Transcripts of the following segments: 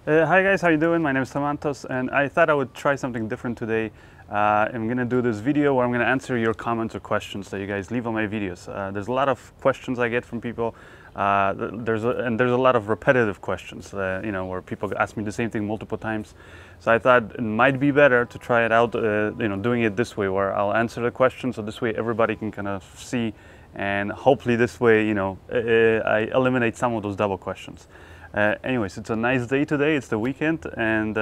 Hi guys, how you doing? My name is Antos, and I thought I would try something different today. I'm gonna do this video where I'm gonna answer your comments or questions that you guys leave on my videos. There's a lot of questions I get from people. There's a lot of repetitive questions, where people ask me the same thing multiple times. So I thought it might be better to try it out, doing it this way, where I'll answer the questions, so this way everybody can kind of see, and hopefully this way, I eliminate some of those double questions. Anyways, it's a nice day today. It's the weekend, and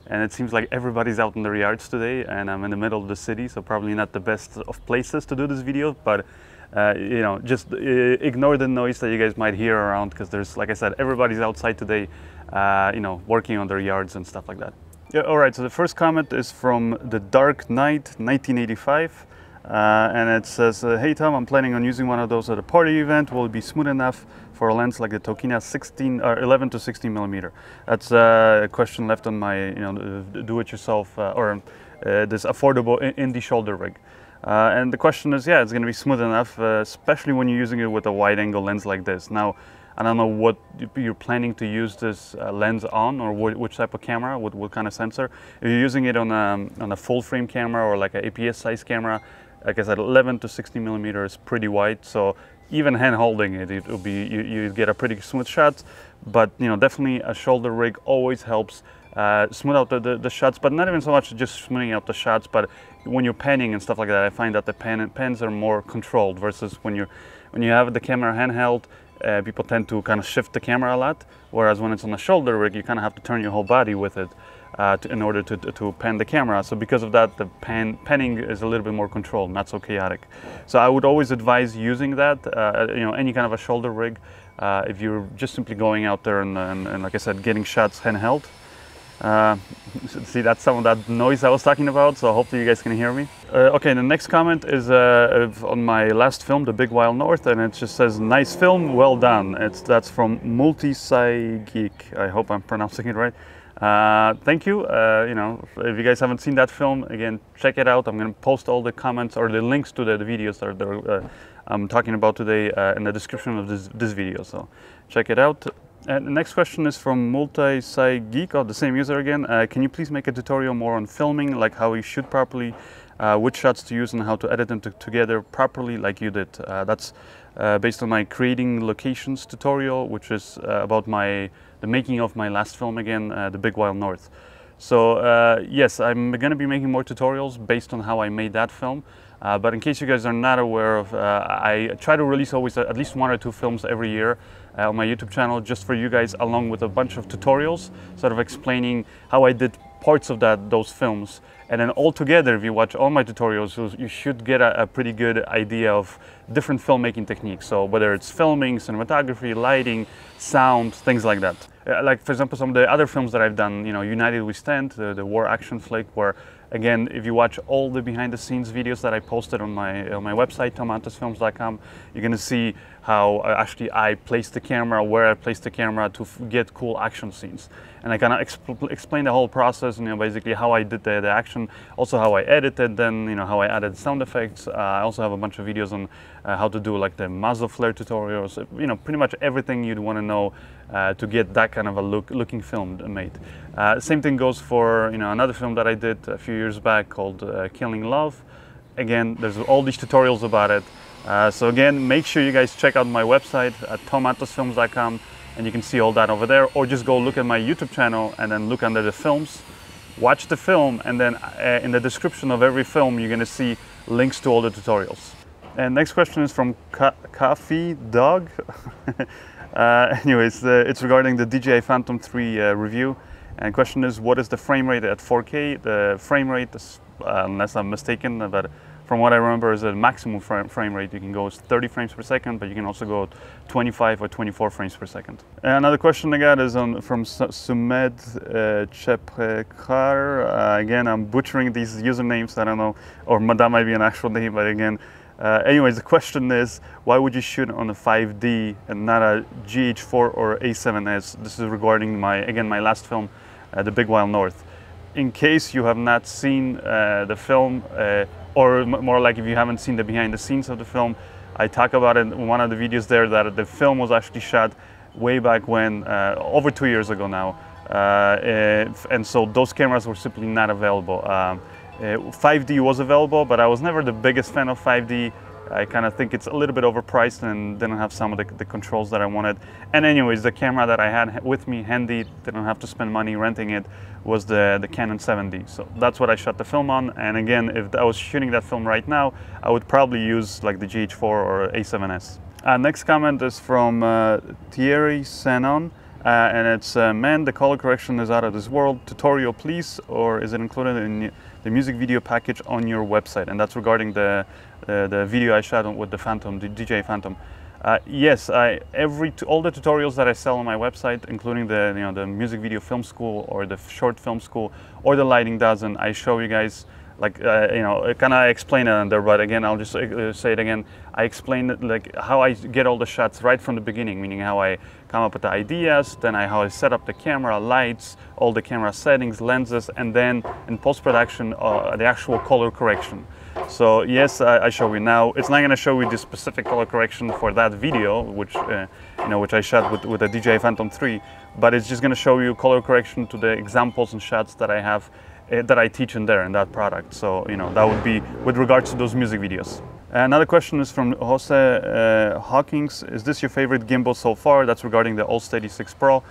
it seems like everybody's out in their yards today. And I'm in the middle of the city, so probably not the best of places to do this video. But just ignore the noise that you guys might hear around, because there's, like I said, everybody's outside today, working on their yards and stuff like that. Yeah. All right. So the first comment is from The Dark Knight, 1985. And it says, hey Tom, I'm planning on using one of those at a party event. Will it be smooth enough for a lens like the Tokina 11 to 16 millimeter? That's a question left on my, do-it-yourself this affordable indie shoulder rig. And the question is, yeah, it's going to be smooth enough, especially when you're using it with a wide-angle lens like this. Now, I don't know what you're planning to use this lens on, or which type of camera, what kind of sensor. If you're using it on a full-frame camera or like an APS size camera, like I said, 11 to 16 millimeter is pretty wide, so even hand holding it, it'll be you get a pretty smooth shot. But definitely a shoulder rig always helps smooth out the shots, but not even so much just smoothing out the shots, but when you're panning and stuff like that, I find that the pans are more controlled versus when you have the camera handheld. People tend to kind of shift the camera a lot, whereas when it's on a shoulder rig, you kind of have to turn your whole body with it in order to pan the camera. So because of that, the panning is a little bit more controlled, not so chaotic. So I would always advise using that, any kind of a shoulder rig, if you're just simply going out there and like I said, getting shots handheld. See, that's some of that noise I was talking about, so hopefully you guys can hear me. Okay, the next comment is on my last film, The Big Wild North, and it just says, nice film, well done. That's from Sikk. I hope I'm pronouncing it right. Thank you. If you guys haven't seen that film, again, check it out. I'm going to post all the comments or the links to the videos that I'm talking about today in the description of this video, so check it out. And the next question is from Geek, the same user again. Can you please make a tutorial more on filming, like how you shoot properly, which shots to use, and how to edit them together properly, like you did? That's based on my creating locations tutorial, which is about the making of my last film again, The Big Wild North. So yes, I'm going to be making more tutorials based on how I made that film. But in case you guys are not aware of, I try to release always at least 1 or 2 films every year on my YouTube channel, just for you guys, along with a bunch of tutorials, sort of explaining how I did parts of those films. And then all together, if you watch all my tutorials, you should get a pretty good idea of different filmmaking techniques. So whether it's filming, cinematography, lighting, sound, things like that. Like for example, some of the other films that I've done, United We Stand, the war action flick, where again, if you watch all the behind the scenes videos that I posted on my website, tomantosfilms.com, you're gonna see how actually I placed the camera, where I placed the camera to get cool action scenes. And I kind of explain the whole process, basically how I did the action, also how I edited, then how I added sound effects. I also have a bunch of videos on how to do like the muzzle flare tutorials, pretty much everything you'd want to know to get that kind of a looking film made. Same thing goes for another film that I did a few years back called Killing Love. Again, there's all these tutorials about it. So again, make sure you guys check out my website at tomantosfilms.com, and you can see all that over there, or just go look at my YouTube channel and then look under the films, watch the film, and then in the description of every film you're going to see links to all the tutorials. And next question is from Coffee Dog. Anyways, it's regarding the DJI Phantom 3 review. And question is, what is the frame rate at 4K? The frame rate, is, unless I'm mistaken, but from what I remember, is a maximum frame rate. You can go 30 frames per second, but you can also go 25 or 24 frames per second. And another question I got is from Sumed Cheprekar. Again, I'm butchering these usernames, I don't know, or that might be an actual name, but again, anyways, the question is, why would you shoot on a 5D and not a GH4 or A7S? This is regarding my last film, The Big Wild North. In case you have not seen the film, or more like if you haven't seen the behind the scenes of the film, I talk about it in one of the videos there that the film was actually shot way back when, over 2 years ago now, and so those cameras were simply not available. 5D was available, but I was never the biggest fan of 5D. I kind of think it's a little bit overpriced and didn't have some of the controls that I wanted. And anyways, the camera that I had with me handy, didn't have to spend money renting it, was the Canon 7D. So that's what I shot the film on. And again, if I was shooting that film right now, I would probably use like the GH4 or A7S. Next comment is from Thierry Senon. And it's, man, the color correction is out of this world. Tutorial, please, or is it included in the music video package on your website? And that's regarding the video I shot with the Phantom, the DJI Phantom. Yes, all the tutorials that I sell on my website, including the music video film school or the short film school or the lighting dozen, I show you guys. Like, kind of explain it on there, but again, I'll just say it again. I explain it, like how I get all the shots right from the beginning, meaning how I come up with the ideas, then how I set up the camera, lights, all the camera settings, lenses, and then in post-production, the actual color correction. So yes, I show you now. It's not going to show you the specific color correction for that video, which which I shot with the DJI Phantom 3, but it's just going to show you color correction to the examples and shots that I have that I teach in there in that product. So that would be with regards to those music videos. Another question is from Jose Hawkins. Is this your favorite gimbal so far? That's regarding the All-Steady 6 Pro.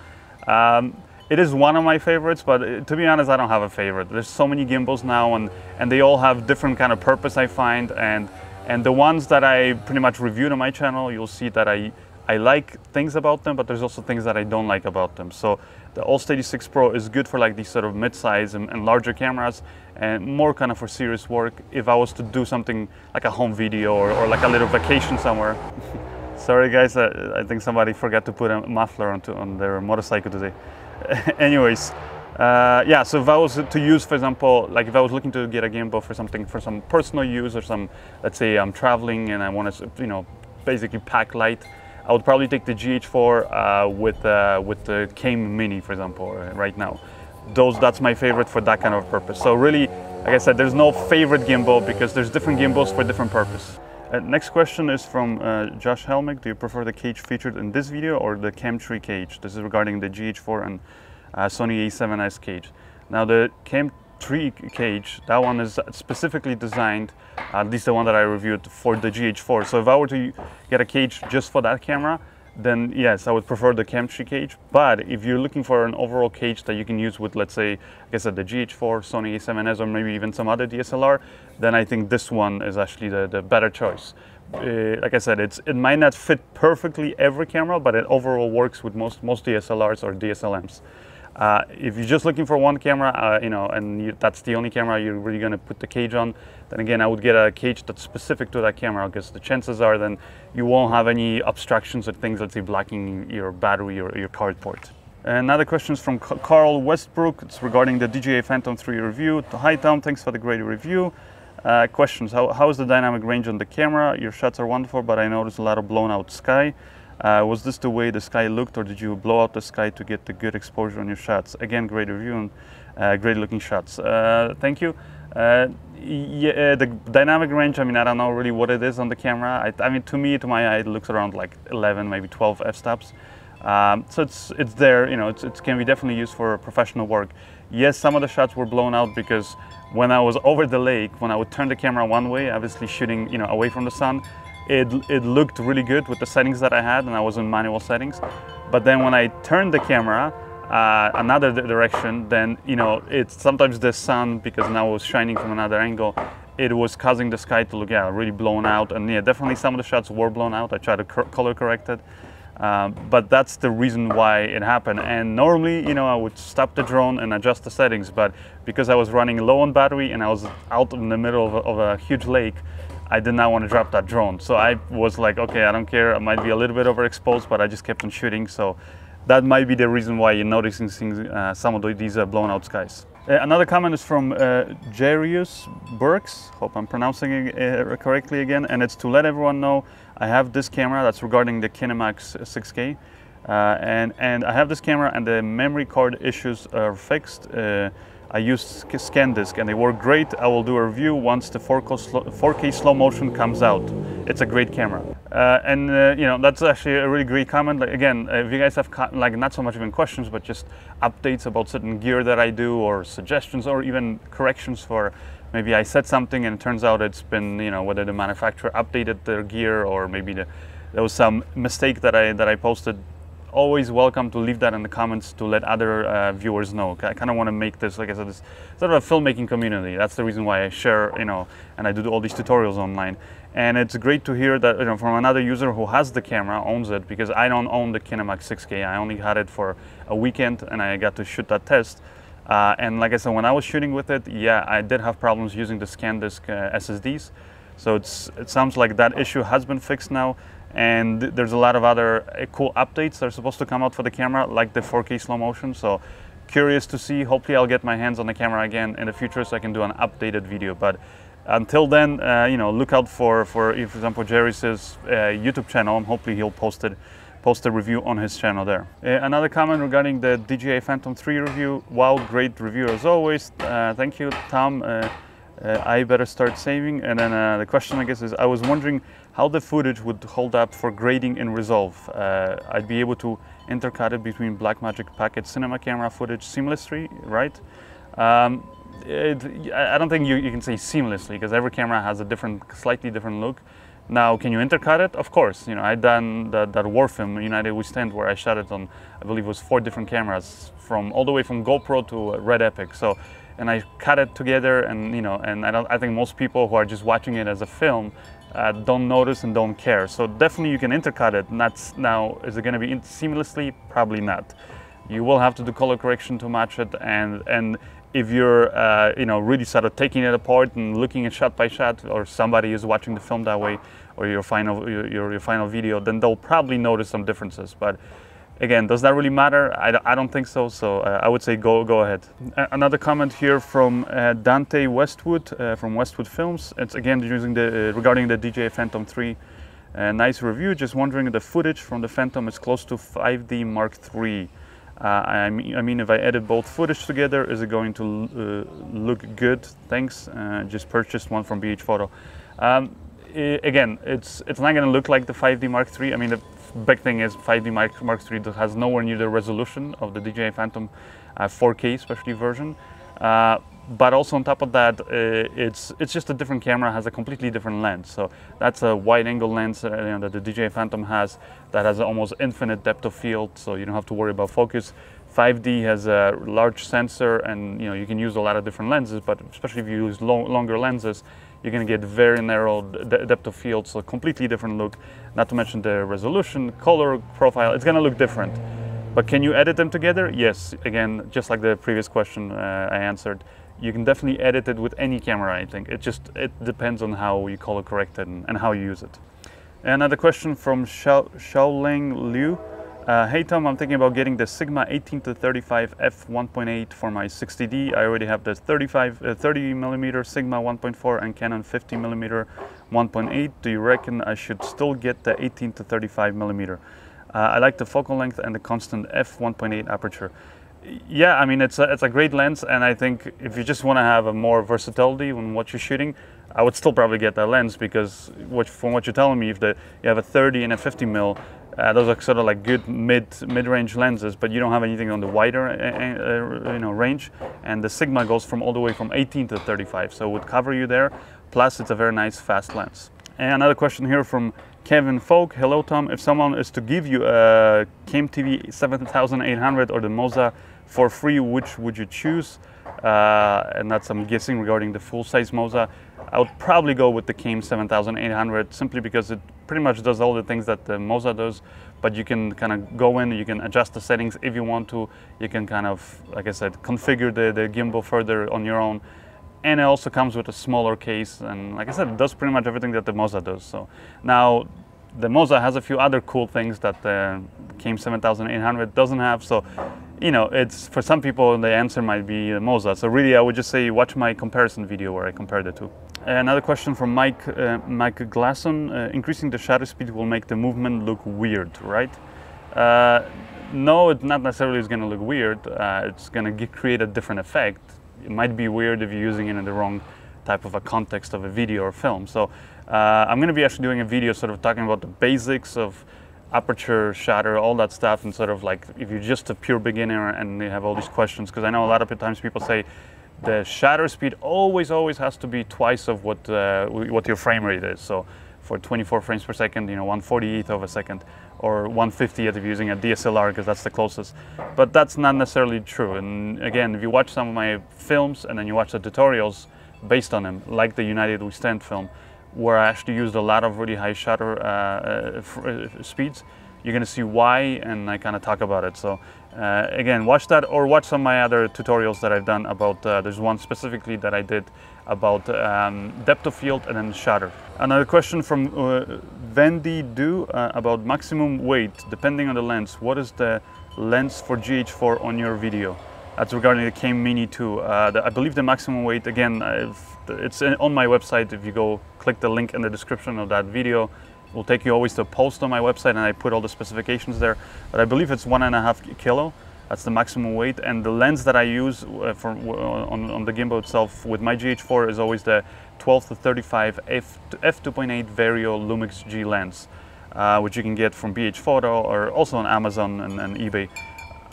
It is one of my favorites, but to be honest, I don't have a favorite. There's so many gimbals now, and they all have different kind of purpose, I find. And the ones that I pretty much reviewed on my channel, you'll see that I like things about them, but there's also things that I don't like about them. So the All-Steady 6 Pro is good for like these sort of mid-size and larger cameras, and more kind of for serious work. If I was to do something like a home video or like a little vacation somewhere. Sorry guys, I think somebody forgot to put a muffler on their motorcycle today. Anyways, yeah, so if I was to use, for example, like if I was looking to get a gimbal for some personal use, or let's say I'm traveling and I want to, basically pack light, I would probably take the GH4 with the Came Mini, for example, right now. That's my favorite for that kind of purpose. So really, like I said, there's no favorite gimbal because there's different gimbals for different purpose. Next question is from Josh Helmick. Do you prefer the cage featured in this video or the Cam 3 cage? This is regarding the GH4 and Sony A7S cage. Now the Cam 3 cage, that one is specifically designed, at least the one that I reviewed, for the GH4. So if I were to get a cage just for that camera, then yes, I would prefer the Cam 3 cage. But if you're looking for an overall cage that you can use with, let's say, like I said, the GH4, Sony A7S, or maybe even some other DSLR, then I think this one is actually the better choice. Like I said, it might not fit perfectly every camera, but it overall works with most DSLRs or DSLMs. If you're just looking for one camera, and that's the only camera you're really going to put the cage on, then again, I would get a cage that's specific to that camera, because the chances are then you won't have any obstructions or things, let's say, blocking your battery or your card port. Another question is from Carl Westbrook. It's regarding the DJI Phantom 3 review. Hi Tom, thanks for the great review. Questions, how is the dynamic range on the camera? Your shots are wonderful, but I noticed a lot of blown out sky. Was this the way the sky looked, or did you blow out the sky to get the good exposure on your shots? Again, great review and great looking shots. Thank you. Yeah, the dynamic range, I mean, I don't know really what it is on the camera. I mean, to my eye, it looks around like 11, maybe 12 f-stops. So it's there, it can be definitely used for professional work. Yes, some of the shots were blown out because when I was over the lake, when I would turn the camera one way, obviously shooting, away from the sun, it looked really good with the settings that I had, and I was in manual settings. But then when I turned the camera another direction, then it's sometimes the sun, because now it was shining from another angle, it was causing the sky to look really blown out. And yeah, definitely some of the shots were blown out. I tried to color correct it, but that's the reason why it happened. And normally, I would stop the drone and adjust the settings, but because I was running low on battery and I was out in the middle of a huge lake, I did not want to drop that drone. So I was like, okay, I don't care, I might be a little bit overexposed, but I just kept on shooting. So that might be the reason why you're noticing things, some of these blown out skies. Another comment is from Jarius Burks, hope I'm pronouncing it correctly again, and it's to let everyone know I have this camera. That's regarding the Kinemax 6K, and I have this camera and the memory card issues are fixed. I I use ScanDisk and they work great. I will do a review once the 4K slow motion comes out. It's a great camera. You know, that's actually a really great comment. Like, again, if you guys have like not so much even questions, but just updates about certain gear that I do, or suggestions, or even corrections for maybe I said something and it turns out it's been, you know, whether the manufacturer updated their gear or maybe there was some mistake that I posted. Always welcome to leave that in the comments to let other viewers know. I kind of want to make this, like I said, this sort of a filmmaking community. That's the reason why I share, you know, and I do all these tutorials online. And it's great to hear that, you know, from another user who has the camera, owns it, because I don't own the Kinemax 6K. I only had it for a weekend and I got to shoot that test. And like I said, when I was shooting with it, yeah, I did have problems using the ScanDisk SSDs. So it sounds like that issue has been fixed now. And there's a lot of other cool updates that are supposed to come out for the camera, like the 4K slow motion. So curious to see. Hopefully I'll get my hands on the camera again in the future so I can do an updated video. But until then, you know, look out for example, Jerry's YouTube channel, and hopefully he'll post a review on his channel there. Another comment regarding the DJI Phantom 3 review. Wow, great review as always. Thank you, Tom. I better start saving. And then the question, I guess, is I was wondering how the footage would hold up for grading in Resolve. I'd be able to intercut it between Blackmagic Pocket cinema camera footage seamlessly, right? I don't think you can say seamlessly, because every camera has a slightly different look. Now, can you intercut it? Of course. You know, I've done that war film, United We Stand, where I shot it on, I believe it was 4 different cameras, all the way from GoPro to Red Epic. So, and I cut it together, and you know, and I think most people who are just watching it as a film don't notice and don't care. So definitely you can intercut it. Now, is it going to be seamlessly? Probably not. You will have to do color correction to match it, and if you're you know, really sort of taking it apart and looking at shot by shot, or somebody is watching the film that way, or your final video, then they'll probably notice some differences. But again, does that really matter? I don't think so. So I would say go ahead. Another comment here from Dante Westwood from Westwood Films. It's again using regarding the DJI Phantom 3. Nice review. Just wondering, the footage from the Phantom is close to 5D Mark III. I mean, if I edit both footage together, is it going to look good? Thanks. Just purchased one from BH Photo. Again, it's not going to look like the 5D Mark III. I mean, the big thing is 5D Mark III has nowhere near the resolution of the DJI Phantom 4K especially version. But also on top of that, it's just a different camera, has a completely different lens. So that's a wide-angle lens you know, that the DJI Phantom has, that has almost infinite depth of field, so you don't have to worry about focus. 5D has a large sensor, and you know, you can use a lot of different lenses, but especially if you use longer lenses, you're going to get very narrow depth of field, so completely different look. Not to mention the resolution, color profile, it's going to look different. But can you edit them together? Yes. Again, just like the previous question I answered, you can definitely edit it with any camera, I think. It depends on how you color correct it and how you use it. Another question from Xiaoling Liu. Hey Tom, I'm thinking about getting the Sigma 18-35 f1.8 for my 60D. I already have the 30mm Sigma 1.4 and Canon 50mm 1.8. Do you reckon I should still get the 18-35mm? I like the focal length and the constant f1.8 aperture. Yeah, I mean, it's a great lens, and I think if you just want to have a more versatility when what you're shooting, I would still probably get that lens, because from what you're telling me, if you have a 30 and a 50mm, those are sort of like good mid-range lenses, but you don't have anything on the wider you know, range. And the Sigma goes all the way from 18 to 35, so it would cover you there. Plus, it's a very nice fast lens. And another question here from Kevin Folk. Hello Tom, if someone is to give you a CameTV 7800 or the Moza for free, which would you choose? And that's, I'm guessing, regarding the full-size Moza. I would probably go with the Came 7800, simply because it pretty much does all the things that the Moza does, but you can kind of go in, you can adjust the settings if you want to, you can kind of, like I said, configure the gimbal further on your own. And it also comes with a smaller case, and like I said, it does pretty much everything that the Moza does. So now the Moza has a few other cool things that the Came 7800 doesn't have. So, you know, it's, for some people the answer might be the Moza. So really, I would just say watch my comparison video where I compared the two. Another question from Mike Glasson. Increasing the shutter speed will make the movement look weird, right? No, it's not necessarily is going to look weird. It's going to create a different effect. it might be weird if you're using it in the wrong type of a context of a video or film. So I'm going to be actually doing a video sort of talking about the basics of aperture, shutter, all that stuff, and sort of like if you're just a pure beginner and you have all these questions, because I know a lot of times people say the shutter speed always has to be twice of what your frame rate is. So for 24 frames per second, 1/48th of a second, or 1/50th if you're using a DSLR, because that's the closest. But that's not necessarily true. And again, if you watch some of my films and then you watch the tutorials based on them, like the United We Stand film, where I actually used a lot of really high shutter speeds, you're going to see why, and I kind of talk about it. So again, watch that, or watch some of my other tutorials that I've done about, there's one specifically that I did about depth of field and then shutter. Another question from Wendy Do about maximum weight, depending on the lens. What is the lens for GH4 on your video? That's regarding the Came Mini 2. I believe the maximum weight, again, it's on my website. If you go click the link in the description of that video, it will take you always to a post on my website, and I put all the specifications there. But I believe it's 1.5 kilo. That's the maximum weight. And the lens that I use on the gimbal itself with my GH4 is always the 12-35 f2.8 Vario Lumix G lens, which you can get from BH Photo or also on Amazon and eBay.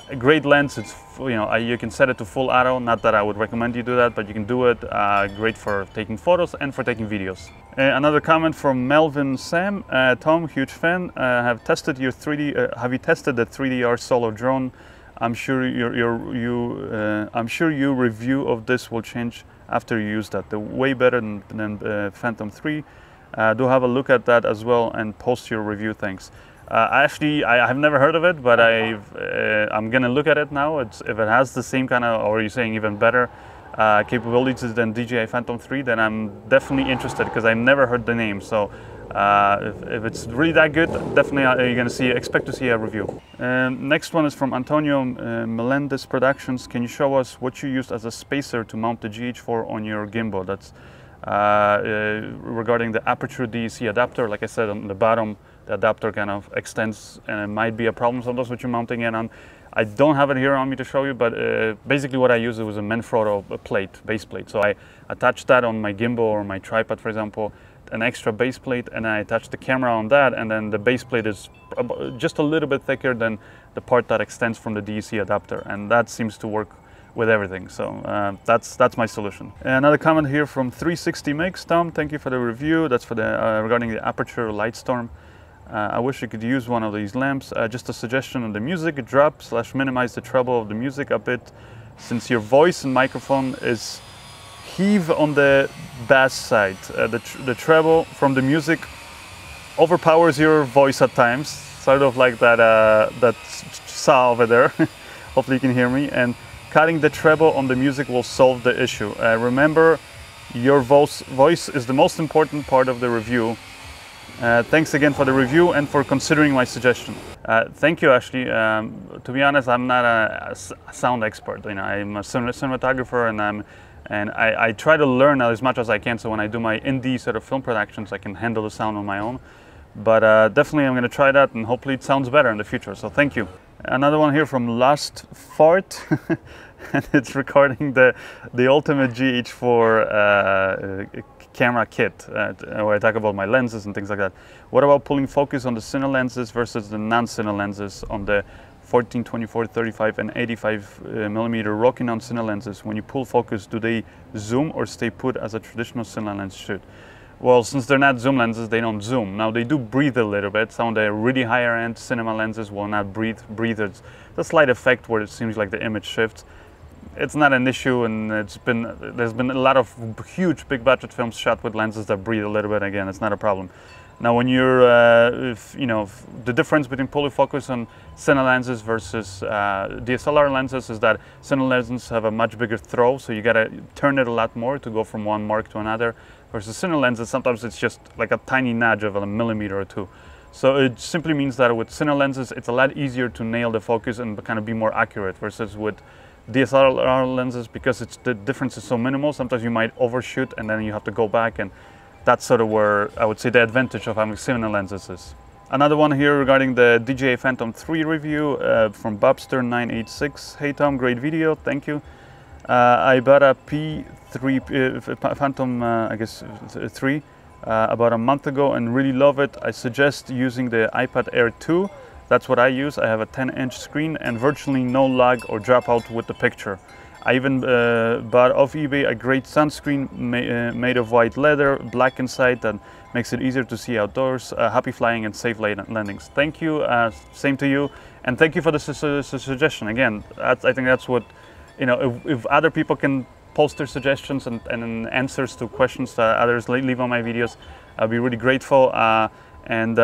A great lens. It's, you can set it to full auto. Not that I would recommend you do that, but you can do it. Great for taking photos and for taking videos. Another comment from Melvin Sam. Tom, huge fan. Have you tested the 3DR Solo drone? I'm sure your review of this will change after you use that. They're way better than Phantom 3. Do have a look at that as well and post your review. Thanks. I have never heard of it, but I'm gonna look at it now. If it has the same kind of, or you're saying even better capabilities than DJI Phantom 3, then I'm definitely interested, because I've never heard the name. So if it's really that good, definitely you're gonna expect to see a review. Next one is from Antonio Melendez Productions. Can you show us what you used as a spacer to mount the GH4 on your gimbal? That's regarding the aperture DEC adapter. Like I said, on the bottom, the adapter kind of extends, and it might be a problem sometimes with you mounting it on. I don't have it here on me to show you, but basically what I used was a Manfrotto base plate. So I attached that on my gimbal or my tripod, for example, an extra base plate, and I attached the camera on that, and then the base plate is just a little bit thicker than the part that extends from the DEC adapter, and that seems to work with everything. So that's my solution. Another comment here from 360 Mix. Tom, thank you for the review. That's for the regarding the aperture Lightstorm. I wish you could use one of these lamps. Just a suggestion on the music, drop/minimize the treble of the music a bit, since your voice and microphone is heave on the bass side. The treble from the music overpowers your voice at times, sort of like that saw over there. Hopefully you can hear me. And cutting the treble on the music will solve the issue. Remember, your voice is the most important part of the review. Thanks again for the review and for considering my suggestion. Thank you, Ashley. To be honest, I'm not a sound expert. I'm a cinematographer, and I try to learn as much as I can. So when I do my indie sort of film productions, I can handle the sound on my own. But definitely, I'm going to try that, and hopefully, it sounds better in the future. So thank you. Another one here from Last Fart, and it's recording the ultimate GH4 camera kit, where I talk about my lenses and things like that. What about pulling focus on the cine lenses versus the non-cine lenses on the 14, 24, 35 and 85 millimeter Rokinon cine lenses? When you pull focus, do they zoom or stay put as a traditional cine lens should? Well, since they're not zoom lenses, they don't zoom. Now they do breathe a little bit. Some of the really higher end cinema lenses will not breathe. It's a slight effect where it seems like the image shifts. It's not an issue, and there's been a lot of huge big budget films shot with lenses that breathe a little bit. Again, it's not a problem. Now, when you're, the difference between pulling focus on cine lenses versus DSLR lenses is that cine lenses have a much bigger throw, so you gotta turn it a lot more to go from one mark to another. Versus cine lenses, sometimes it's just like a tiny nudge of a millimeter or two. So it simply means that with cine lenses, it's a lot easier to nail the focus and kind of be more accurate. Versus with DSLR lenses, because the difference is so minimal, sometimes you might overshoot and then you have to go back, and that's sort of where I would say the advantage of having cine lenses is. Another one here regarding the DJI Phantom 3 review from Bobster986. Hey Tom, great video, thank you. I bought a P3 Phantom, I guess 3, about a month ago and really love it. I suggest using the iPad Air 2. That's what I use. I have a 10-inch screen and virtually no lag or dropout with the picture. I even bought off eBay a great sunscreen made of white leather, black inside, that makes it easier to see outdoors. Happy flying and safe landings. Thank you, same to you, and thank you for the suggestion. Again, I think that's what, you know, if other people can post their suggestions and answers to questions that others leave on my videos, I'll be really grateful. And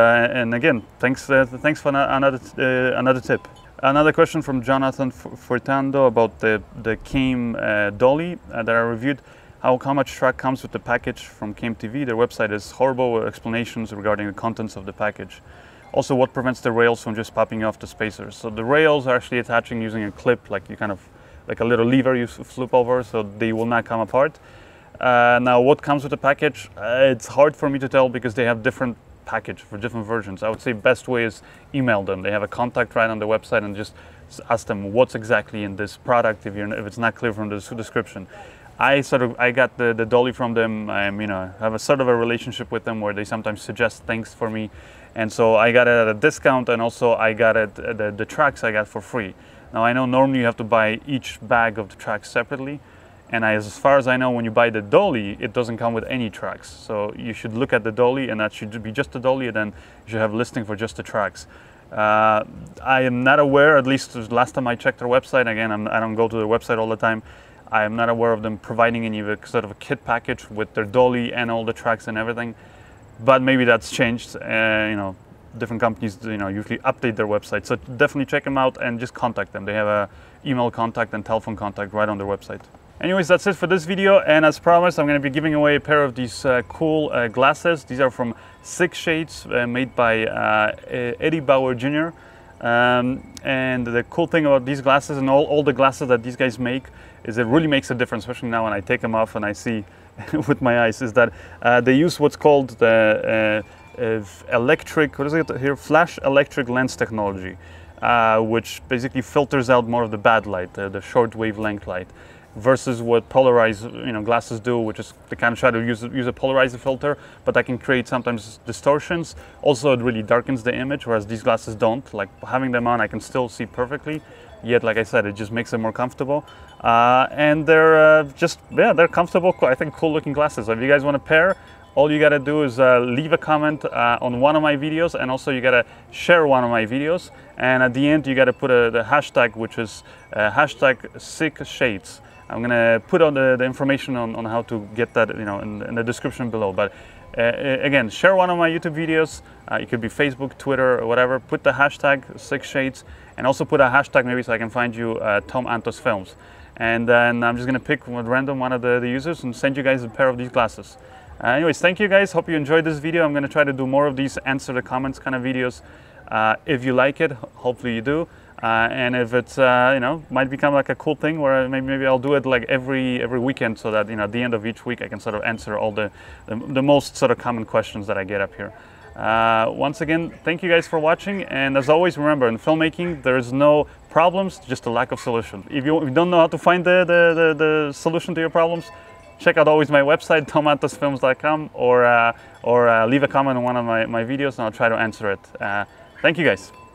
again, thanks for another tip. Another question from Jonathan Furtando about the Came dolly that I reviewed. How much track comes with the package from Came TV? Their website is horrible with explanations regarding the contents of the package. Also, what prevents the rails from just popping off the spacers? So the rails are actually attaching using a clip, like like a little lever you flip over, so they will not come apart. Now, what comes with the package? It's hard for me to tell because they have different package for different versions. I would say best way is email them. They have a contact right on the website and just ask them what's exactly in this product if it's not clear from the description. I got the dolly from them. You know, have a sort of a relationship with them where they sometimes suggest things for me, and so I got it at a discount, and also I got it the tracks I got for free. Now I know normally you have to buy each bag of the tracks separately. And as far as I know, when you buy the dolly, it doesn't come with any tracks. So you should look at the dolly, and that should be just the dolly, and then you should have a listing for just the tracks. I am not aware, at least last time I checked their website, again, I don't go to their website all the time, I am not aware of them providing any sort of a kit package with their dolly and all the tracks and everything. But maybe that's changed. You know, different companies, you know, usually update their website. So definitely check them out and just contact them. They have a email contact and telephone contact right on their website. Anyways, that's it for this video, and as promised, I'm going to be giving away a pair of these cool glasses. These are from Sikk shades made by Eddie Bauer Jr. And the cool thing about these glasses and all the glasses that these guys make is it really makes a difference, especially now when I take them off and I see with my eyes, is that they use what's called the electric, what is it here? Flash electric lens technology, which basically filters out more of the bad light, the short wavelength light, versus what polarized, you know, glasses do, which is they kind of try to use a polarizer filter, but that can create sometimes distortions. Also, it really darkens the image, whereas these glasses don't. Like having them on, I can still see perfectly. Yet, like I said, it just makes them more comfortable, and they're they're comfortable. I think cool-looking glasses. So if you guys want a pair, all you gotta do is leave a comment on one of my videos, and also you gotta share one of my videos. And at the end, you gotta put the hashtag, which is hashtag Sikk Shades. I'm gonna put on the information on how to get that, you know, in the description below. But again, share one of my YouTube videos. It could be Facebook, Twitter, or whatever. Put the hashtag Sikk Shades, and also put a hashtag maybe so I can find you Tom Antos Films. And then I'm just gonna pick one random one of the users and send you guys a pair of these glasses. Anyways, thank you guys. Hope you enjoyed this video. I'm gonna try to do more of these answer the comments kind of videos. If you like it, hopefully you do. And if it's you know, might become like a cool thing where maybe I'll do it like every weekend, so that, you know, at the end of each week I can sort of answer all the most sort of common questions that I get up here. Once again, thank you guys for watching, and as always, remember, in filmmaking there is no problems, just a lack of solution. If you don't know how to find the solution to your problems, check out always my website, tomantosfilms.com, or leave a comment on one of my videos and I'll try to answer it. Thank you guys.